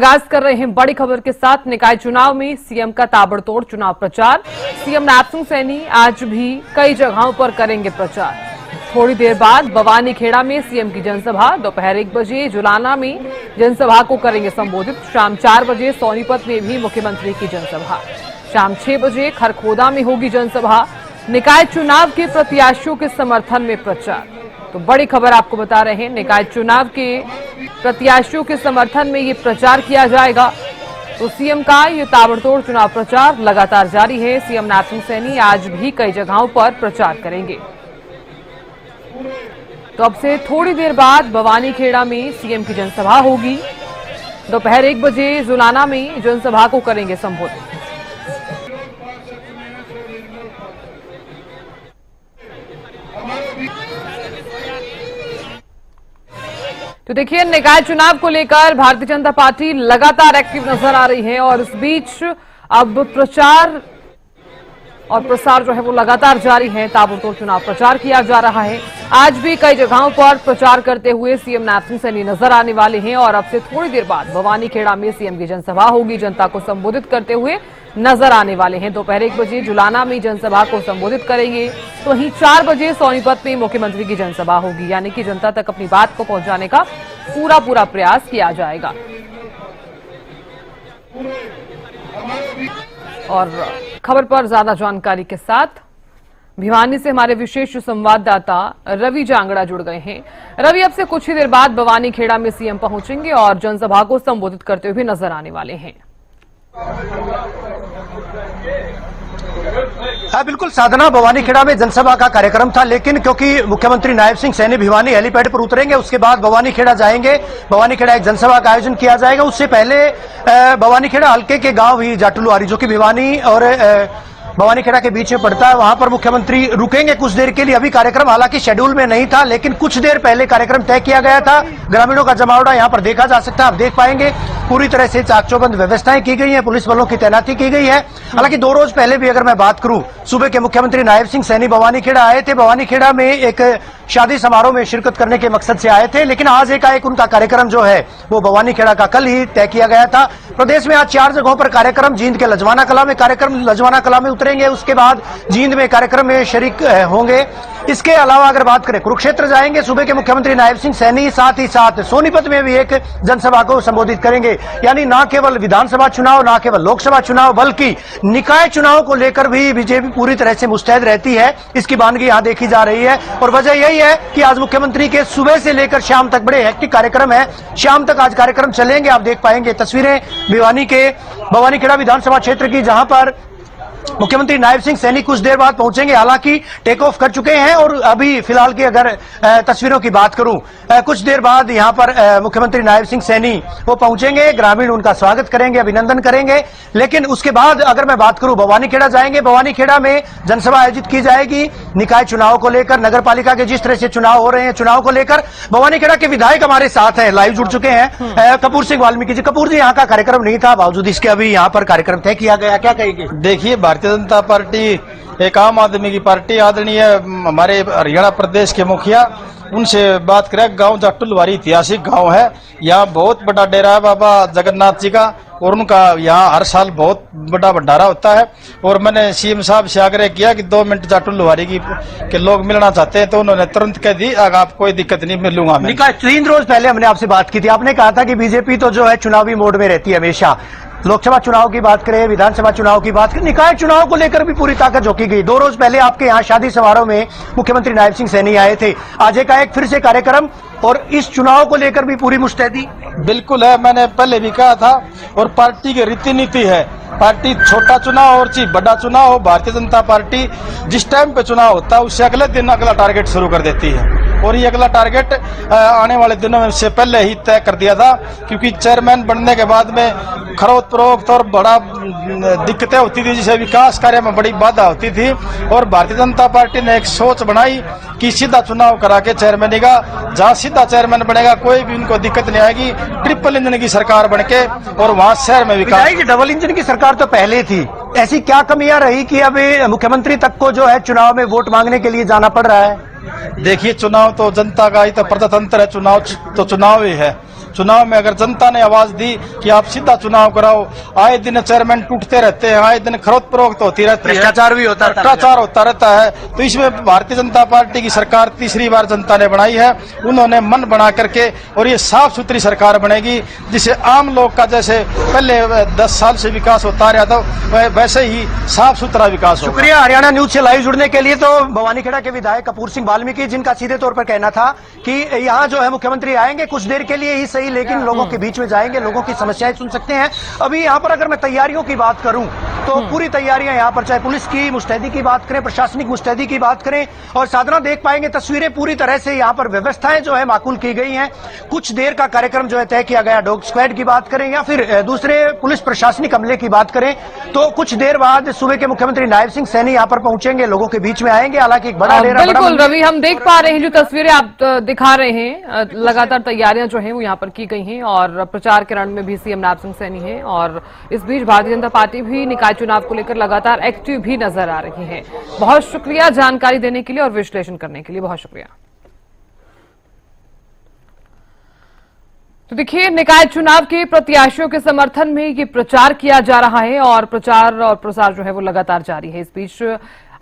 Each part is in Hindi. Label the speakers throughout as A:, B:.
A: आगाज कर रहे हैं बड़ी खबर के साथ। निकाय चुनाव में सीएम का ताबड़तोड़ चुनाव प्रचार। सीएम नैपसिंह सैनी आज भी कई जगहों पर करेंगे प्रचार। थोड़ी देर बाद भवानीखेड़ा में सीएम की जनसभा, दोपहर 1 बजे जुलाना में जनसभा को करेंगे संबोधित। शाम 4 बजे सोनीपत में भी मुख्यमंत्री की जनसभा। शाम 6 बजे खरखोदा में होगी जनसभा। निकाय चुनाव के प्रत्याशियों के समर्थन में प्रचार। तो बड़ी खबर आपको बता रहे हैं, निकाय चुनाव के प्रत्याशियों के समर्थन में ये प्रचार किया जाएगा। तो सीएम का ये ताबड़तोड़ चुनाव प्रचार लगातार जारी है। सीएम नैपसिंह सैनी आज भी कई जगहों पर प्रचार करेंगे। तो अब से थोड़ी देर बाद भवानीखेड़ा में सीएम की जनसभा होगी। दोपहर 1 बजे जुलाना में जनसभा को करेंगे संबोधित। तो देखिए, निकाय चुनाव को लेकर भारतीय जनता पार्टी लगातार एक्टिव नजर आ रही है और इस बीच अब प्रचार और प्रसार जो है वो लगातार जारी है। ताबड़तोड़ चुनाव प्रचार किया जा रहा है। आज भी कई जगहों पर प्रचार करते हुए सीएम नैपसिंह सैनी नजर आने वाले हैं और अब से थोड़ी देर बाद भवानीखेड़ा में सीएम की जनसभा होगी। जनता को संबोधित करते हुए नजर आने वाले हैं। दोपहर 1 बजे जुलाना में जनसभा को संबोधित करेंगे। तो वहीं 4 बजे सोनीपत में मुख्यमंत्री की जनसभा होगी। यानी कि जनता तक अपनी बात को पहुंचाने का पूरा प्रयास किया जाएगा। और खबर पर ज्यादा जानकारी के साथ भिवानी से हमारे विशेष संवाददाता रवि जांगड़ा जुड़ गए हैं। रवि, अब से कुछ ही देर बाद भवानीखेड़ा में सीएम पहुंचेंगे और जनसभा को संबोधित करते हुए नजर आने वाले हैं।
B: हाँ बिल्कुल, साधना भवानीखेड़ा में जनसभा का कार्यक्रम था, लेकिन क्योंकि मुख्यमंत्री नैपसिंह सैनी भिवानी हेलीपैड पर उतरेंगे, उसके बाद भवानीखेड़ा जाएंगे। भवानीखेड़ा एक जनसभा का आयोजन किया जाएगा। उससे पहले भवानीखेड़ा हल्के के गांव ही जाटलुआरी, जो कि भिवानी और भवानीखेड़ा के बीच में पड़ता है, वहां पर मुख्यमंत्री रुकेंगे कुछ देर के लिए। अभी कार्यक्रम हालांकि शेड्यूल में नहीं था, लेकिन कुछ देर पहले कार्यक्रम तय किया गया था। ग्रामीणों का जमावड़ा यहां पर देखा जा सकता है, आप देख पाएंगे। पूरी तरह से चाकचौबंद व्यवस्थाएं की गई है, पुलिस बलों की तैनाती की गई है। हालांकि 2 रोज पहले भी अगर मैं बात करूं, सुबह के मुख्यमंत्री नैपसिंह सैनी भवानीखेड़ा आए थे। भवानीखेड़ा में एक शादी समारोह में शिरकत करने के मकसद से आए थे, लेकिन आज एकाएक उनका कार्यक्रम जो है वो भवानीखेड़ा का कल ही तय किया गया था। प्रदेश में आज 4 जगहों पर कार्यक्रम। जींद के लजवाना कला में कार्यक्रम, लजवाना कला में उतरेंगे, उसके बाद जींद में कार्यक्रम में शरीक होंगे। इसके अलावा अगर बात करें, कुरुक्षेत्र जाएंगे सुबह के मुख्यमंत्री नैपसिंह सैनी, साथ ही साथ सोनीपत में भी एक जनसभा को संबोधित करेंगे। यानी न केवल विधानसभा चुनाव, न केवल लोकसभा चुनाव, बल्कि निकाय चुनाव को लेकर भी बीजेपी पूरी तरह से मुस्तैद रहती है। इसकी बानगी यहां देखी जा रही है और वजह यही है कि आज मुख्यमंत्री के सुबह से लेकर शाम तक बड़े हेक्टिक कार्यक्रम है। शाम तक आज कार्यक्रम चलेंगे। आप देख पाएंगे तस्वीरें भिवानी के भवानीखेड़ा विधानसभा क्षेत्र की, जहां पर मुख्यमंत्री नैपसिंह सैनी कुछ देर बाद पहुंचेंगे। हालांकि टेक ऑफ कर चुके हैं और अभी फिलहाल की अगर तस्वीरों की बात करूं, कुछ देर बाद यहां पर मुख्यमंत्री नैपसिंह सैनी वो पहुंचेंगे। ग्रामीण उनका स्वागत करेंगे, अभिनंदन करेंगे। लेकिन उसके बाद अगर मैं बात करूं, भवानीखेड़ा जाएंगे। भवानीखेड़ा में जनसभा आयोजित की जाएगी निकाय चुनाव को लेकर। नगर पालिका के जिस तरह से चुनाव हो रहे हैं, चुनाव को लेकर भवानीखेड़ा के विधायक हमारे साथ हैं, लाइव जुड़ चुके हैं। कपूर सिंह वाल्मीकि जी। कपूर जी, यहाँ का कार्यक्रम नहीं था, बावजूद इसके अभी यहाँ पर कार्यक्रम तय किया गया, क्या कहेंगे?
C: देखिए, भारतीय जनता पार्टी एक आम आदमी की पार्टी। आदरणीय हमारे हरियाणा प्रदेश के मुखिया, उनसे बात करें। गांव जाटलुआरी ऐतिहासिक गांव है। यहाँ बहुत बड़ा डेरा है बाबा जगन्नाथ जी का और उनका यहाँ हर साल बहुत बड़ा भंडारा होता है। और मैंने सीएम साहब से आग्रह किया कि 2 मिनट जाटलुआरी के लोग मिलना चाहते हैं, तो उन्होंने तुरंत कह दी अगर आप कोई दिक्कत नहीं, मिलूंगा मैं।
B: 3 रोज पहले हमने आपसे बात की थी, आपने कहा था कि बीजेपी तो जो है चुनावी मोड में रहती है हमेशा। लोकसभा चुनाव की बात करें, विधानसभा चुनाव की बात करें, निकाय चुनाव को लेकर भी पूरी ताकत झोंकी गई। 2 रोज पहले आपके यहाँ शादी समारोह में मुख्यमंत्री नैपसिंह सैनी आए थे। आज एकाएक फिर से कार्यक्रम और इस चुनाव को लेकर भी पूरी मुस्तैदी।
C: बिल्कुल है, मैंने पहले भी कहा था और पार्टी की रीति नीति है। पार्टी छोटा चुनाव और चाहे बड़ा चुनाव हो, भारतीय जनता पार्टी जिस टाइम पे चुनाव होता है उससे अगले दिन अगला टारगेट शुरू कर देती है। और ये अगला टारगेट आने वाले दिनों में से पहले ही तय कर दिया था, क्योंकि चेयरमैन बनने के बाद में खरोच फरोख्त और बड़ा दिक्कतें होती थी, जिससे विकास कार्य में बड़ी बाधा होती थी। और भारतीय जनता पार्टी ने एक सोच बनाई कि सीधा चुनाव करा के चेयरमैन का, जहाँ सीधा चेयरमैन बनेगा कोई भी उनको दिक्कत नहीं आएगी। ट्रिपल इंजन की सरकार बनके और वहाँ शहर में विकास।
B: डबल इंजन की सरकार तो पहले थी, ऐसी क्या कमियां रही कि अब मुख्यमंत्री तक को जो है चुनाव में वोट मांगने के लिए जाना पड़ रहा है?
C: देखिए, चुनाव तो जनता का ही तो प्रजातंत्र है, चुनाव तो चुनाव ही है। चुनाव में अगर जनता ने आवाज दी कि आप सीधा चुनाव कराओ, आए दिन चेयरमैन टूटते रहते हैं, आए दिन खरोद फरोख्त होती रहती है,
B: भ्रष्टाचार भी होता है,
C: भ्रष्टाचार होता रहता है। तो इसमें भारतीय जनता पार्टी की सरकार तीसरी बार जनता ने बनाई है। उन्होंने मन बना करके, और ये साफ सुथरी सरकार बनेगी जिसे आम लोग का जैसे पहले 10 साल से विकास होता रहा था वैसे ही साफ सुथरा विकास होगा।
B: शुक्रिया हरियाणा न्यूज से लाइव जुड़ने के लिए। तो भवानीखेड़ा के विधायक कपूर सिंह वाल्मीकि, जिनका सीधे तौर पर कहना था कि यहाँ जो है मुख्यमंत्री आएंगे कुछ देर के लिए ही सही, लेकिन लोगों के बीच में जाएंगे, लोगों की समस्याएं सुन सकते हैं। अभी यहाँ पर अगर मैं तैयारियों की बात करूं तो पूरी तैयारियां यहाँ पर, चाहे पुलिस की मुस्तैदी की बात करें, प्रशासनिक मुस्तैदी की बात करें, और साधना देख पाएंगे तस्वीरें, पूरी तरह से यहाँ पर व्यवस्थाएं जो है माकूल की गई हैं। कुछ देर का कार्यक्रम जो है तय किया गया। डॉग स्क्वाड की बात करें या फिर दूसरे पुलिस प्रशासनिक अमले की बात करें तो कुछ देर बाद सुबह के मुख्यमंत्री नायब सिंह सैनी यहाँ पर पहुंचेंगे, लोगों के बीच में आएंगे। हालांकि एक बड़ा डेरा,
A: बिल्कुल रवि, हम देख पा रहे हैं जो तस्वीरें आप दिखा रहे हैं, लगातार तैयारियां जो हैं वो यहाँ पर की गई हैं और प्रचार के रण में भी सीएम नायब सिंह सैनी हैं। और इस बीच भारतीय जनता पार्टी भी निकाय चुनाव को लेकर लगातार एक्टिव भी नजर आ रही है। बहुत शुक्रिया जानकारी देने के लिए और विश्लेषण करने के लिए, बहुत शुक्रिया। तो देखिए, निकाय चुनाव के प्रत्याशियों के समर्थन में ये प्रचार किया जा रहा है और प्रचार और प्रसार जो है वो लगातार जारी है। इस बीच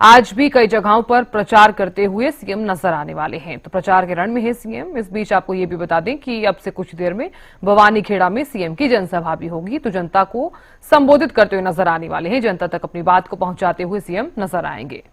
A: आज भी कई जगहों पर प्रचार करते हुए सीएम नजर आने वाले हैं। तो प्रचार के रण में है सीएम। इस बीच आपको ये भी बता दें कि अब से कुछ देर में भवानीखेड़ा में सीएम की जनसभा भी होगी, तो जनता को संबोधित करते हुए नजर आने वाले हैं। जनता तक अपनी बात को पहुंचाते हुए सीएम नजर आएंगे।